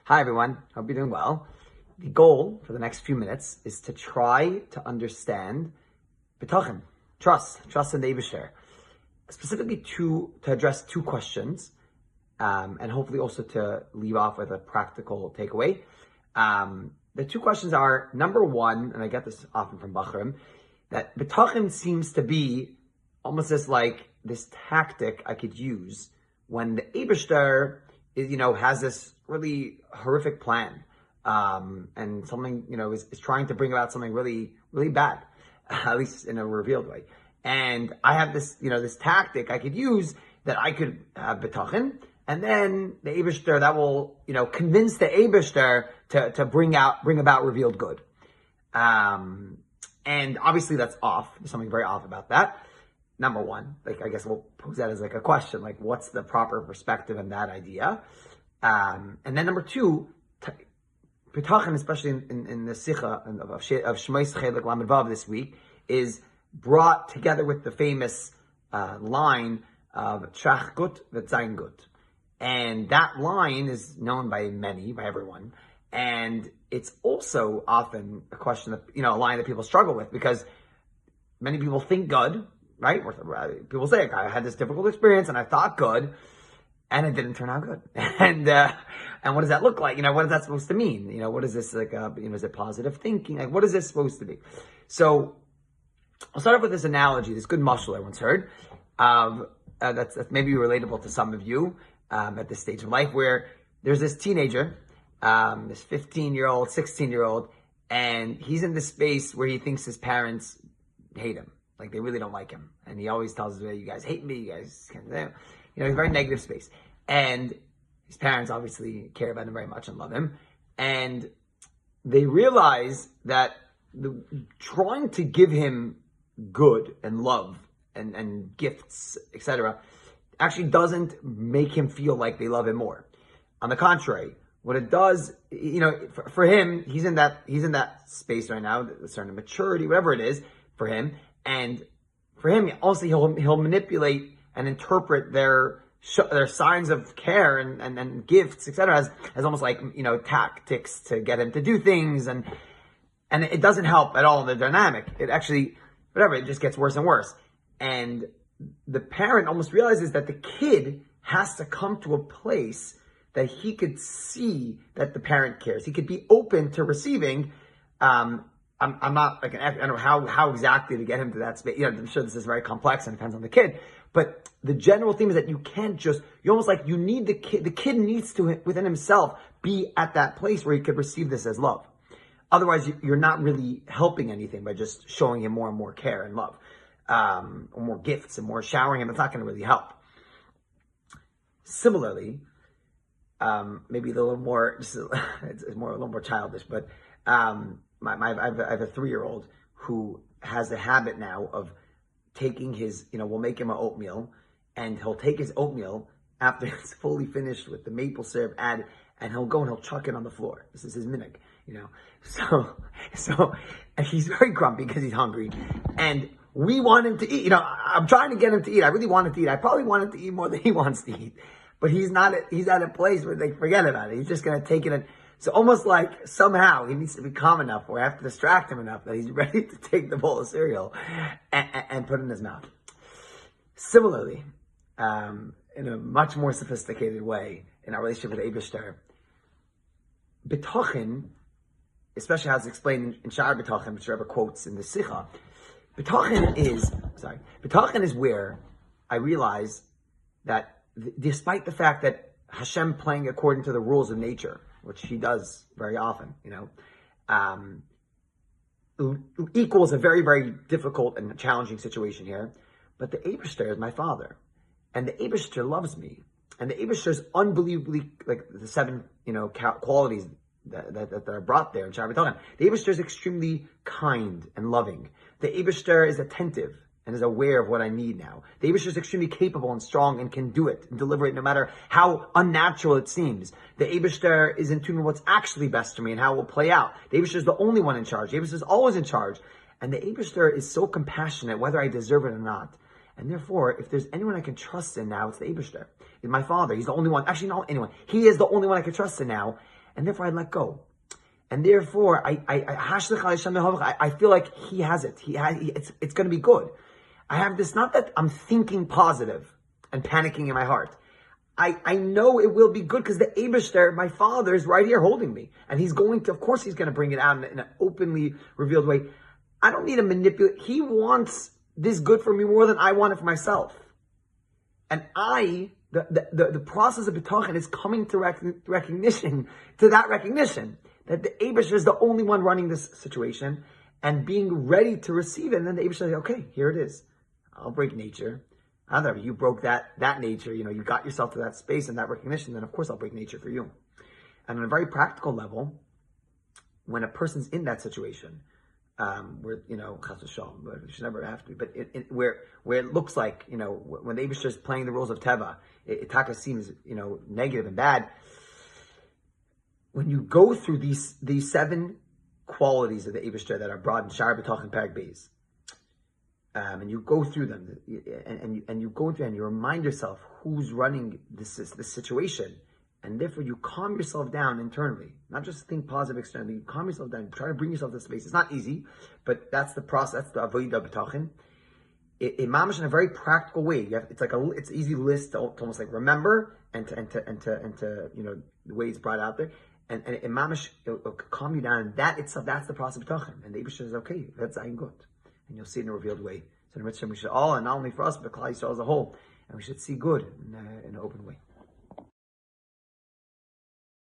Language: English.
Hi everyone, hope you're doing well. The goal for the next few minutes is to try to understand bitachon, trust in the Eibishter. Specifically to address two questions, and hopefully also to leave off with a practical takeaway. The two questions are, number one, and I get this often from Bachrim, that bitachon seems to be almost this tactic I could use when the Eibishter has this really horrific plan, and something, is trying to bring about something really, really bad, at least in a revealed way. And I have this, this tactic I could use that I could have bitachon, and then the Eibishter, that will, convince the Eibishter to bring about revealed good. And obviously that's off. There's something very off about that. Number one, I guess we'll pose that as a question, what's the proper perspective in that idea? And then number two, bitachon, especially in the Sikha of Shemos Chelik Lamed Vav this week, is brought together with the famous line of Trach gut v'zayin gut. And that line is known by everyone. And it's also often a question that, a line that people struggle with, because many people think good, right? People say, I had this difficult experience and I thought good, and it didn't turn out good. And what does that look like? What is that supposed to mean? What is this is it positive thinking? What is this supposed to be? So I'll start off with this analogy, this good mashal I once heard, that's maybe relatable to some of you at this stage of life, where there's this teenager, this 15-year-old, 16-year-old, and he's in this space where he thinks his parents hate him. They really don't like him. And he always tells them, you guys hate me, you guys can't, he's a very negative space. And his parents obviously care about him very much and love him. And they realize that trying to give him good and love and gifts, etc., actually doesn't make him feel like they love him more. On the contrary, what it does, for him, he's in that space right now, a certain maturity, whatever it is for him. And for him, also he'll manipulate and interpret their signs of care and gifts, etc., as almost tactics to get him to do things, and it doesn't help at all in the dynamic. It actually, it just gets worse and worse. And the parent almost realizes that the kid has to come to a place that he could see that the parent cares. He could be open to receiving. I'm not I don't know how exactly to get him to that space. I'm sure this is very complex and depends on the kid. But the general theme is that you can't you almost you need the kid. The kid needs to, within himself, be at that place where he could receive this as love. Otherwise, you're not really helping anything by just showing him more and more care and love, or more gifts and more showering him. It's not going to really help. Similarly, maybe a little more, it's a little more childish, but I have a 3-year-old who has the habit now of taking his, we'll make him an oatmeal, and he'll take his oatmeal after it's fully finished with the maple syrup added, and he'll go and he'll chuck it on the floor. This is his minhag, So, and he's very grumpy because he's hungry, and we want him to eat. I'm trying to get him to eat. I really want him to eat. I probably want him to eat more than he wants to eat, but he's at a place where they forget about it. He's just going to take it and, so almost somehow he needs to be calm enough, or I have to distract him enough that he's ready to take the bowl of cereal and put it in his mouth. Similarly, in a much more sophisticated way, in our relationship with Eibishter, bitachon, especially how it's explained in Sha'ar bitachon, which Rebbe quotes in the Sikha, bitachon is where I realize that despite the fact that Hashem playing according to the rules of nature, which he does very often, equals a very, very difficult and challenging situation here. But the Eibishter is my father, and the Eibishter loves me, and the Eibishter is unbelievably, the 7, qualities that are brought there in Sha'ar bitachon. The Eibishter is extremely kind and loving. The Eibishter is attentive and is aware of what I need now. The Eibishter is extremely capable and strong and can do it and deliver it no matter how unnatural it seems. The Eibishter is in tune with what's actually best for me and how it will play out. The Eibishter is the only one in charge. The Eibishter is always in charge. And the Eibishter is so compassionate, whether I deserve it or not. And therefore, if there's anyone I can trust in now, it's the Eibishter. It's my father. He's the only one. Actually, not anyone. He is the only one I can trust in now. and therefore I let go. And therefore, I feel like he has it. It's going to be good. I have this, not that I'm thinking positive and panicking in my heart. I know it will be good because the Eibishter, my Father, is right here holding me. And he's going to, of course, he's going to bring it out in an openly revealed way. I don't need to manipulate. He wants this good for me more than I want it for myself. And the process of bitachon is coming to recognition, that the Eibishter is the only one running this situation and being ready to receive it. And then the Eibishter says, okay, here it is. I'll break nature. Either you broke that nature, you got yourself to that space and that recognition, then of course I'll break nature for you. And on a very practical level, when a person's in that situation, where, chas v'shalom, but it should never have to be, but where it looks like, when the Eibishter is playing the roles of Teva, it seems, negative and bad. When you go through these 7 qualities of the Eibishter that are brought in Shar B'tachon Perek Beis, and you go through them, and you go through and you remind yourself who's running this situation, and therefore you calm yourself down internally, not just think positive externally. You calm yourself down, try to bring yourself to space. It's not easy, but that's the process, the avodah b'tachon. Mamash in a very practical way. It's an easy list to almost like remember and to the way it's brought out there. And mamash, it'll calm you down. And that itself, that's the process of b'tachon. And the Eibishter says, okay, that's zayin good. And you'll see it in a revealed way. So in Mitzvah, we should all, and not only for us, but Klal Yisrael as a whole, and we should see good in an open way.